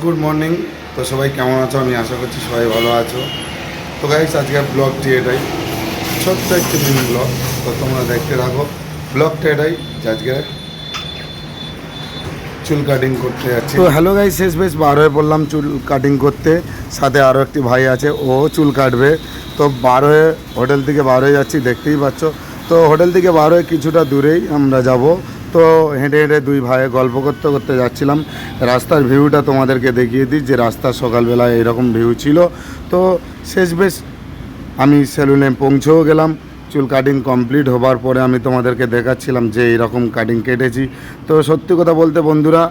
Good morning. তো সবাই কেমন আছো? আমি আশা করছি সবাই ভালো আছো। তো গাইস, আজকের ব্লগটি এটাই, ছোট্ট একটি মিনি ব্লগ। তো তোমরা দেখতে থাকো। ব্লগটা এটাই যে আজকে চুল কাটিং করতে যাচ্ছি। তো হ্যালো গাইস, শেষ বেশ বার হয়ে পড়লাম চুল কাটিং করতে। সাথে আরও একটি ভাই আছে, ও চুল কাটবে। তো বার হয়ে হোটেল থেকে বার হয়ে যাচ্ছি, দেখতেই পাচ্ছ। তো হোটেল থেকে বার হয়ে কিছুটা দূরেই আমরা যাব। তো হেঁটে হেঁটে দুই ভাই গল্প করতে করতে যাচ্ছিলাম। রাস্তার ভিউটা তোমাদেরকে দেখিয়ে দিই, যে রাস্তার সকালবেলা এরকম ভিউ ছিল। তো শেষ বেশ আমি সেলুনে পৌঁছেও গেলাম। চুল কাটিং কমপ্লিট হবার পরে আমি তোমাদেরকে দেখাচ্ছিলাম যে এইরকম কাটিং কেটেছি। তো সত্যি কথা বলতে বন্ধুরা,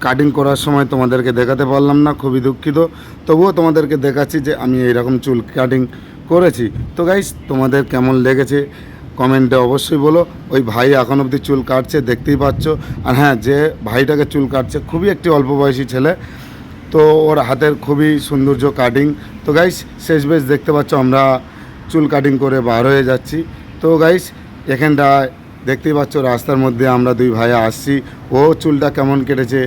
কাটিং করার সময় তোমাদেরকে দেখাতে পারলাম না, খুবই দুঃখিত। তবুও তোমাদেরকে দেখাচ্ছি যে আমি এইরকম চুল কাটিং করেছি। তো গাইস, তোমাদের কেমন লেগেছে কমেন্টে অবশ্যই বলো। ওই ভাই এখন অবধি চুল কাটছে, দেখতেই পাচ্ছ। আর হ্যাঁ, যে ভাইটাকে চুল কাটছে খুবই একটি অল্প বয়সী ছেলে। তো ওর হাতের খুবই সৌন্দর্য কাটিং। তো গাইস, শেষ বেশ দেখতে পাচ্ছ আমরা চুল কাটিং করে বার হয়ে যাচ্ছি। তো গাইস, এখানটা দেখতেই পাচ্ছ রাস্তার মধ্যে আমরা দুই ভাই আসছি। ও চুলটা কেমন কেটেছে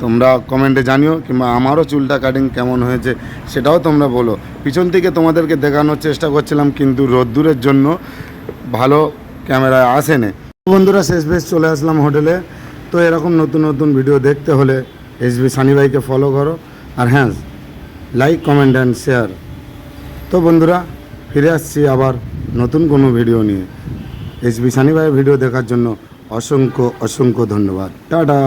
তোমরা কমেন্টে জানিও, কিংবা আমারও চুলটা কাটিং কেমন হয়েছে সেটাও তোমরা বলো। পিছন থেকে তোমাদেরকে দেখানোর চেষ্টা করছিলাম, কিন্তু রোদ্দুরের জন্য ভালো ক্যামেরায় আসেনি। বন্ধুরা, শেষ বেশ চলে আসলাম হোটেলে। তো এরকম নতুন নতুন ভিডিও দেখতে হলে এসবি সানি ভাইকে ফলো করো। আর হ্যাঁ, লাইক, কমেন্ট অ্যান্ড শেয়ার। তো বন্ধুরা, ফিরে আসছি আবার নতুন কোনো ভিডিও নিয়ে। এসবি সানি ভাইয়ের ভিডিও দেখার জন্য অসংখ্য অসংখ্য ধন্যবাদ। টাটা।